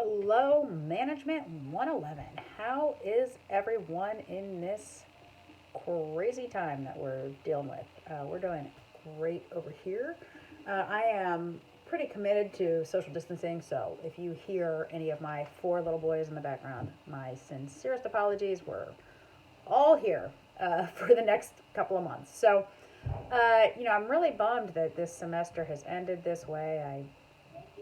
Hello, Management 111. How is everyone in this crazy time that we're dealing with? We're doing great over here. I am pretty committed to social distancing, so if you hear any of my four little boys in the background, my sincerest apologies. We're all here for the next couple of months. I'm really bummed that this semester has ended this way.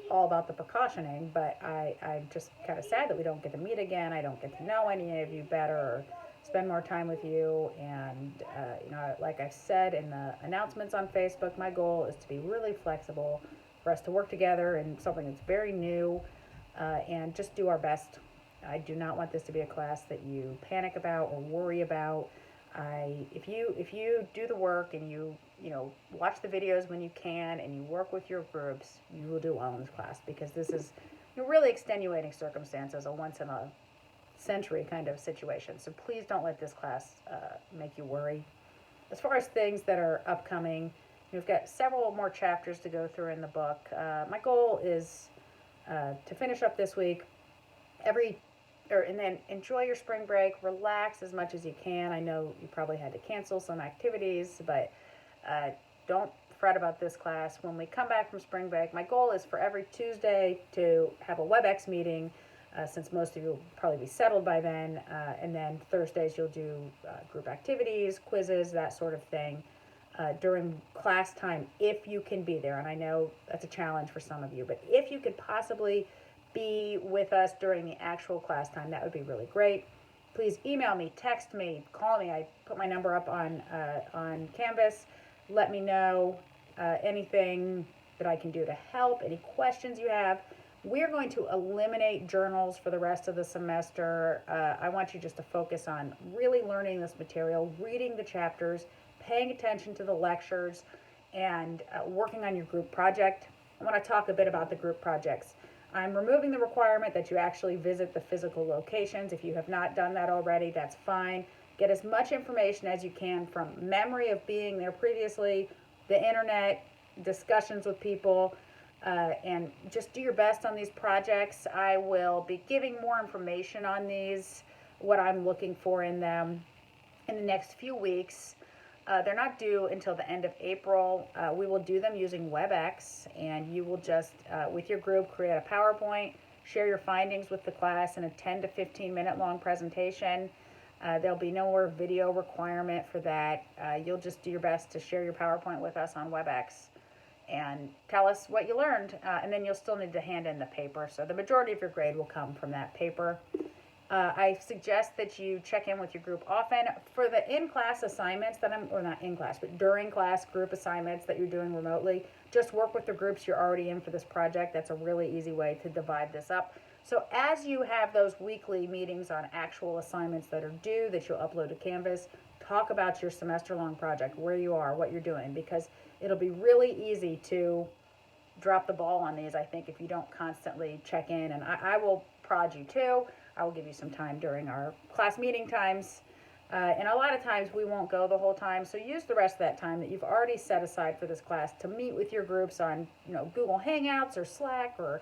All about the precautioning, but I'm just kind of sad that we don't get to meet again. I don't get to know any of you better or spend more time with you. And, like I said in the announcements on Facebook, my goal is to be really flexible for us to work together in something that's very new and just do our best. I do not want this to be a class that you panic about or worry about. If you do the work and you watch the videos when you can and you work with your groups, you will do well in this class because this is really extenuating circumstances, a once in a century kind of situation. So please don't let this class make you worry. As far as things that are upcoming, we've got several more chapters to go through in the book. My goal is to finish up this week. And then enjoy your spring break, relax as much as you can. I know you probably had to cancel some activities, but don't fret about this class. When we come back from spring break, my goal is for every Tuesday to have a WebEx meeting, since most of you will probably be settled by then, and then Thursdays you'll do group activities, quizzes, that sort of thing. During class time, if you can be there, and I know that's a challenge for some of you, but if you could possibly be with us during the actual class time, that would be really great. Please email me, text me, call me. I put my number up on Canvas. Let me know anything that I can do to help, any questions you have. We're going to eliminate journals for the rest of the semester. I want you just to focus on really learning this material, reading the chapters, paying attention to the lectures, and working on your group project. I want to talk a bit about the group projects. I'm removing the requirement that you actually visit the physical locations. If you have not done that already, that's fine. Get as much information as you can from memory of being there previously, the internet, discussions with people, and just do your best on these projects. I will be giving more information on these, what I'm looking for in them, in the next few weeks. They're not due until the end of April. We will do them using WebEx, and you will just, with your group, create a PowerPoint, share your findings with the class in a 10 to 15 minute long presentation. There'll be no more video requirement for that. You'll just do your best to share your PowerPoint with us on WebEx and tell us what you learned, and then you'll still need to hand in the paper. So the majority of your grade will come from that paper. I suggest that you check in with your group often. For the in-class assignments or not in-class, but during class group assignments that you're doing remotely, just work with the groups you're already in for this project. That's a really easy way to divide this up. So as you have those weekly meetings on actual assignments that are due, that you'll upload to Canvas, talk about your semester-long project, where you are, what you're doing, because it'll be really easy to drop the ball on these, I think, if you don't constantly check in. And I will prod you too. I will give you some time during our class meeting times. And a lot of times we won't go the whole time. So use the rest of that time that you've already set aside for this class to meet with your groups on, Google Hangouts or Slack or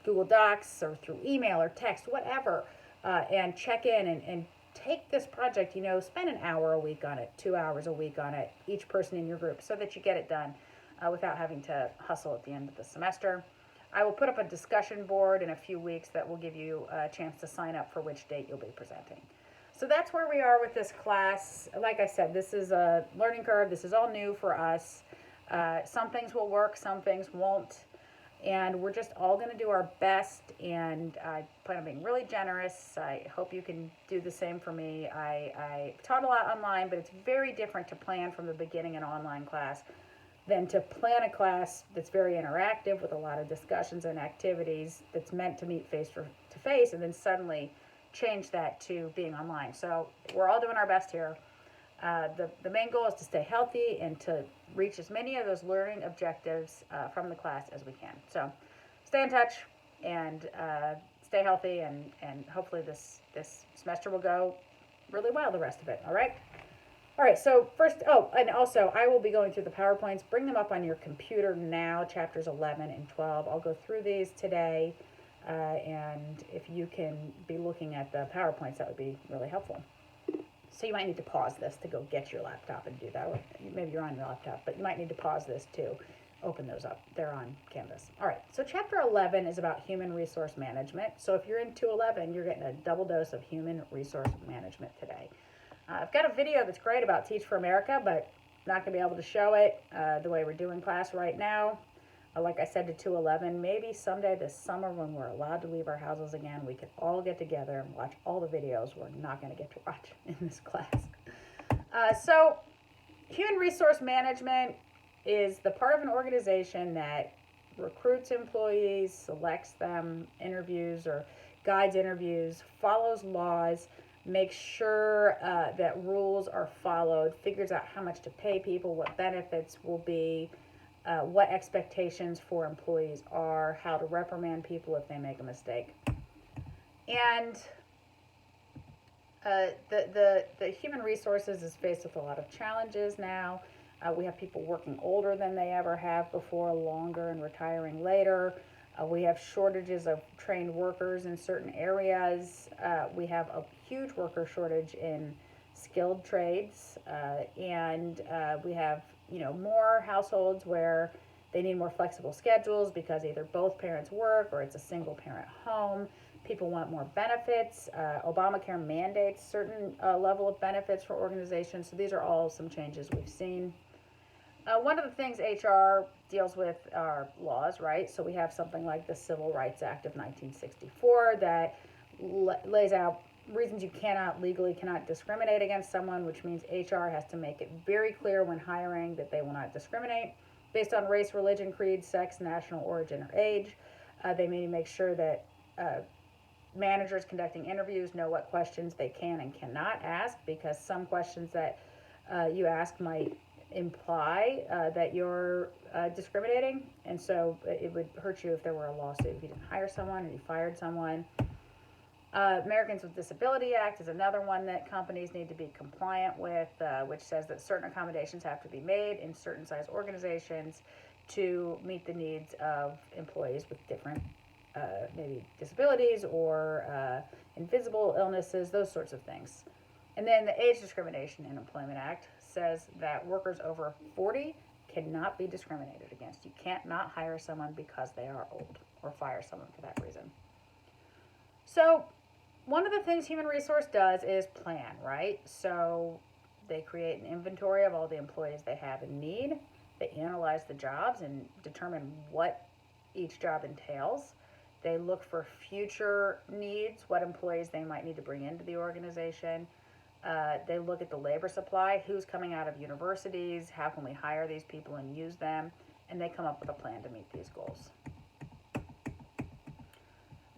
Google Docs or through email or text, whatever, and check in and take this project, spend an hour a week on it, 2 hours a week on it, each person in your group, so that you get it done without having to hustle at the end of the semester. I will put up a discussion board in a few weeks that will give you a chance to sign up for which date you'll be presenting. So that's where we are with this class. Like I said, this is a learning curve. This is all new for us. Some things will work, some things won't. And we're just all going to do our best. And I plan on being really generous. I hope you can do the same for me. I taught a lot online, but it's very different to plan from the beginning an online class than to plan a class that's very interactive with a lot of discussions and activities that's meant to meet face to face, and then suddenly change that to being online. So we're all doing our best here. The main goal is to stay healthy and to reach as many of those learning objectives from the class as we can. So stay in touch and stay healthy, and hopefully this semester will go really well, the rest of it. All right? All right, so first, and also I will be going through the PowerPoints. Bring them up on your computer now, chapters 11 and 12. I'll go through these today. And if you can be looking at the PowerPoints, that would be really helpful. So you might need to pause this to go get your laptop and do that. Or maybe you're on your laptop, but you might need to pause this to open those up. They're on Canvas. All right, so chapter 11 is about human resource management. So if you're in 211, you're getting a double dose of human resource management today. I've got a video that's great about Teach for America, but not going to be able to show it the way we're doing class right now. Like I said to 211, maybe someday this summer when we're allowed to leave our houses again, we could all get together and watch all the videos we're not going to get to watch in this class. So human resource management is the part of an organization that recruits employees, selects them, interviews or guides interviews, follows laws, makes sure that rules are followed, figures out how much to pay people, what benefits will be, what expectations for employees are, how to reprimand people if they make a mistake. And the human resources is faced with a lot of challenges now. We have people working older than they ever have before, longer, and retiring later. We have shortages of trained workers in certain areas. We have a huge worker shortage in skilled trades, and we have more households where they need more flexible schedules because either both parents work or it's a single parent home. People want more benefits. Obamacare mandates certain level of benefits for organizations. So these are all some changes we've seen. One of the things HR deals with are laws, right? So we have something like the Civil Rights Act of 1964 that lays out reasons you legally cannot discriminate against someone, which means HR has to make it very clear when hiring that they will not discriminate based on race, religion, creed, sex, national origin, or age. They may make sure that managers conducting interviews know what questions they can and cannot ask, because some questions that you ask might imply that you're discriminating, and so it would hurt you if there were a lawsuit if you didn't hire someone or you fired someone. Americans with Disability Act is another one that companies need to be compliant with, which says that certain accommodations have to be made in certain size organizations to meet the needs of employees with different maybe disabilities or invisible illnesses, those sorts of things. And then the Age Discrimination in Employment Act says that workers over 40 cannot be discriminated against. You can't not hire someone because they are old or fire someone for that reason. So one of the things human resource does is plan, right? So they create an inventory of all the employees they have in need. They analyze the jobs and determine what each job entails. They look for future needs, what employees they might need to bring into the organization. They look at the labor supply, who's coming out of universities, how can we hire these people and use them, and they come up with a plan to meet these goals.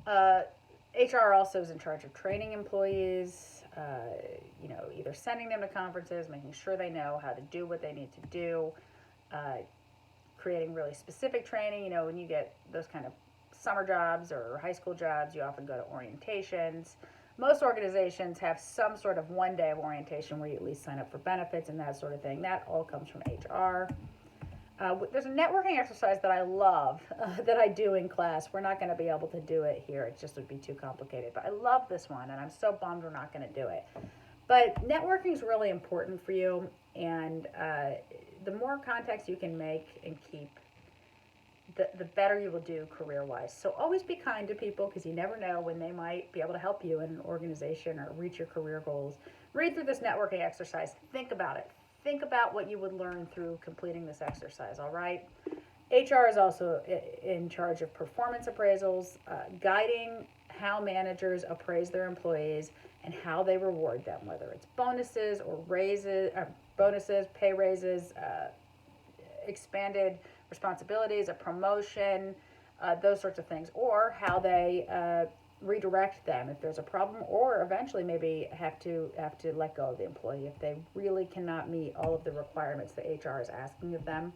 HR also is in charge of training employees, either sending them to conferences, making sure they know how to do what they need to do, creating really specific training. When you get those kind of summer jobs or high school jobs, you often go to orientations. Most organizations have some sort of one day of orientation where you at least sign up for benefits and that sort of thing. That all comes from HR. There's a networking exercise that I love that I do in class. We're not going to be able to do it here. It just would be too complicated. But I love this one, and I'm so bummed we're not going to do it. But networking is really important for you, and the more contacts you can make and keep, the better you will do career-wise. So always be kind to people, because you never know when they might be able to help you in an organization or reach your career goals. Read through this networking exercise. Think about it. Think about what you would learn through completing this exercise, all right? HR is also in charge of performance appraisals, guiding how managers appraise their employees and how they reward them, whether it's bonuses or pay raises, expanded responsibilities, a promotion, those sorts of things, or how they redirect them if there's a problem, or eventually maybe have to let go of the employee if they really cannot meet all of the requirements that HR is asking of them.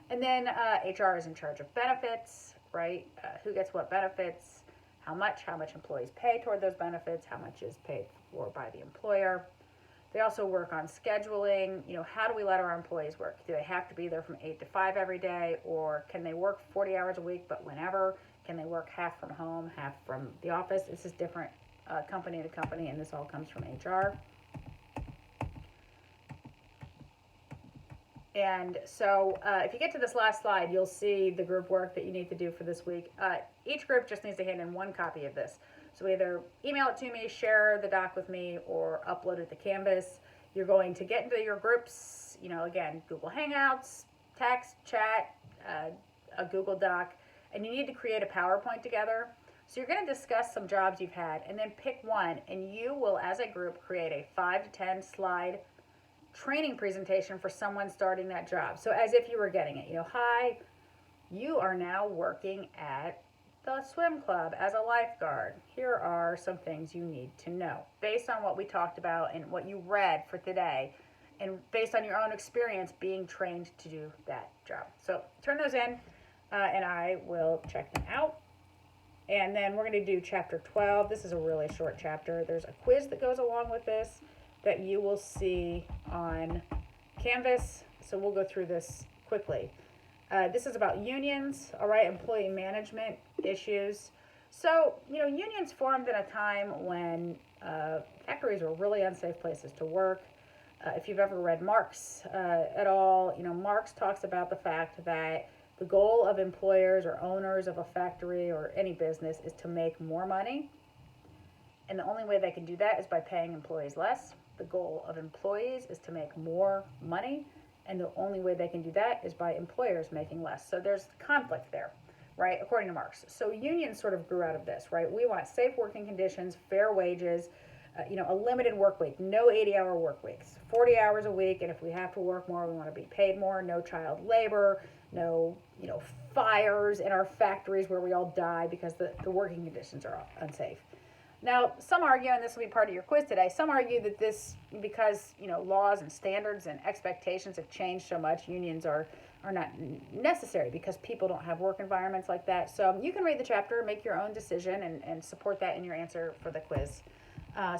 And then HR is in charge of benefits, right? Who gets what benefits, how much employees pay toward those benefits, how much is paid for by the employer. They also work on scheduling. How do we let our employees work? Do they have to be there from 8 to 5 every day, or can they work 40 hours a week but whenever? Can they work half from home, half from the office? This is different company to company, and this all comes from HR. And so if you get to this last slide, you'll see the group work that you need to do for this week. Each group just needs to hand in one copy of this. So either email it to me, share the doc with me, or upload it to Canvas. You're going to get into your groups, again, Google Hangouts, text, chat, a Google Doc, and you need to create a PowerPoint together. So you're going to discuss some jobs you've had, and then pick one, and you will, as a group, create a 5 to 10 slide training presentation for someone starting that job. So as if you were getting it, hi, you are now working at the swim club as a lifeguard. Here are some things you need to know based on what we talked about and what you read for today, and based on your own experience being trained to do that job. So turn those in, and I will check them out. And then we're going to do chapter 12. This is a really short chapter. There's a quiz that goes along with this that you will see on Canvas. So we'll go through this quickly. This is about unions, all right, employee management issues. So, unions formed in a time when factories were really unsafe places to work. If you've ever read Marx at all, Marx talks about the fact that the goal of employers or owners of a factory or any business is to make more money. And the only way they can do that is by paying employees less. The goal of employees is to make more money, and the only way they can do that is by employers making less. So there's conflict there, right, according to Marx. So unions sort of grew out of this, right? We want safe working conditions, fair wages, a limited work week, no 80-hour work weeks, 40 hours a week, and if we have to work more, we want to be paid more, no child labor, no, fires in our factories where we all die because the working conditions are unsafe. Now, some argue, and this will be part of your quiz today, some argue that this, because, laws and standards and expectations have changed so much, unions are not necessary because people don't have work environments like that. So you can read the chapter, make your own decision, and support that in your answer for the quiz.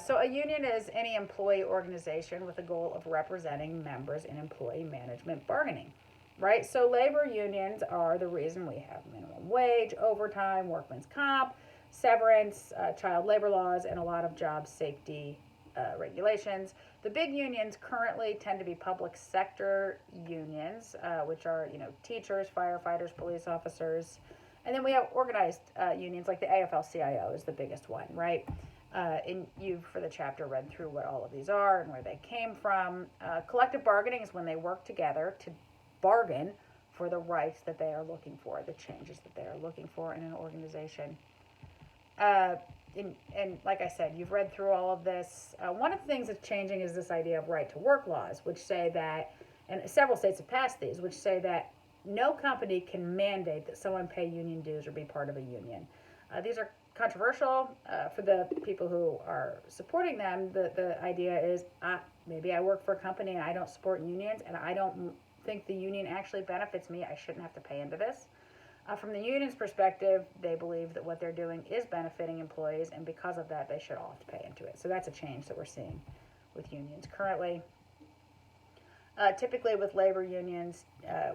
So a union is any employee organization with a goal of representing members in employee management bargaining, right? So labor unions are the reason we have minimum wage, overtime, workman's comp, severance, child labor laws, and a lot of job safety regulations. The big unions currently tend to be public sector unions, which are, teachers, firefighters, police officers. And then we have organized unions like the AFL-CIO is the biggest one, right? And you've, for the chapter, read through what all of these are and where they came from. Collective bargaining is when they work together to bargain for the rights that they are looking for, the changes that they are looking for in an organization. And like I said, you've read through all of this. One of the things that's changing is this idea of right to work laws, which say that, and several states have passed these, which say that no company can mandate that someone pay union dues or be part of a union. These are controversial for the people who are supporting them. The idea is, maybe I work for a company and I don't support unions, and I don't think the union actually benefits me. I shouldn't have to pay into this. From the union's perspective, they believe that what they're doing is benefiting employees, and because of that, they should all have to pay into it. So that's a change that we're seeing with unions currently. Typically with labor unions,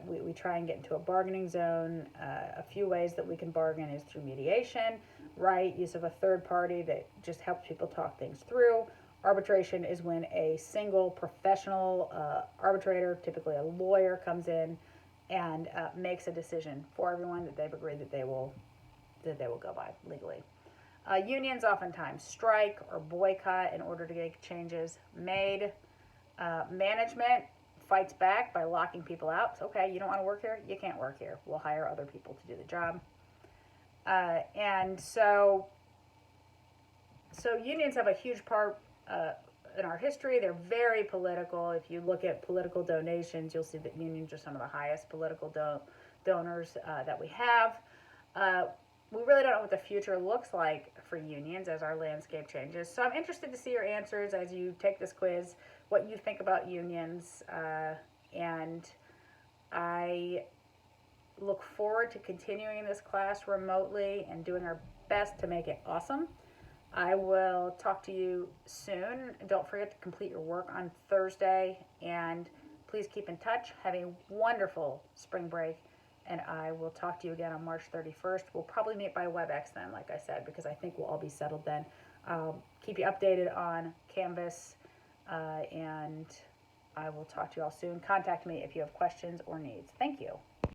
we try and get into a bargaining zone. A few ways that we can bargain is through mediation, right? Use of a third party that just helps people talk things through. Arbitration is when a single professional arbitrator, typically a lawyer, comes in and makes a decision for everyone that they've agreed that they will go by legally. Unions oftentimes strike or boycott in order to get changes made. Management fights back by locking people out. So, okay, you don't want to work here? You can't work here. We'll hire other people to do the job. And so unions have a huge part in our history. They're very political. If you look at political donations, you'll see that unions are some of the highest political donors that we have. We really don't know what the future looks like for unions as our landscape changes. So I'm interested to see your answers as you take this quiz, what you think about unions, and I look forward to continuing this class remotely and doing our best to make it awesome. I will talk to you soon. Don't forget to complete your work on Thursday, and please keep in touch. Have a wonderful spring break, and I will talk to you again on March 31st. We'll probably meet by WebEx then, like I said, because I think we'll all be settled then. I'll keep you updated on Canvas, and I will talk to you all soon. Contact me if you have questions or needs. Thank you.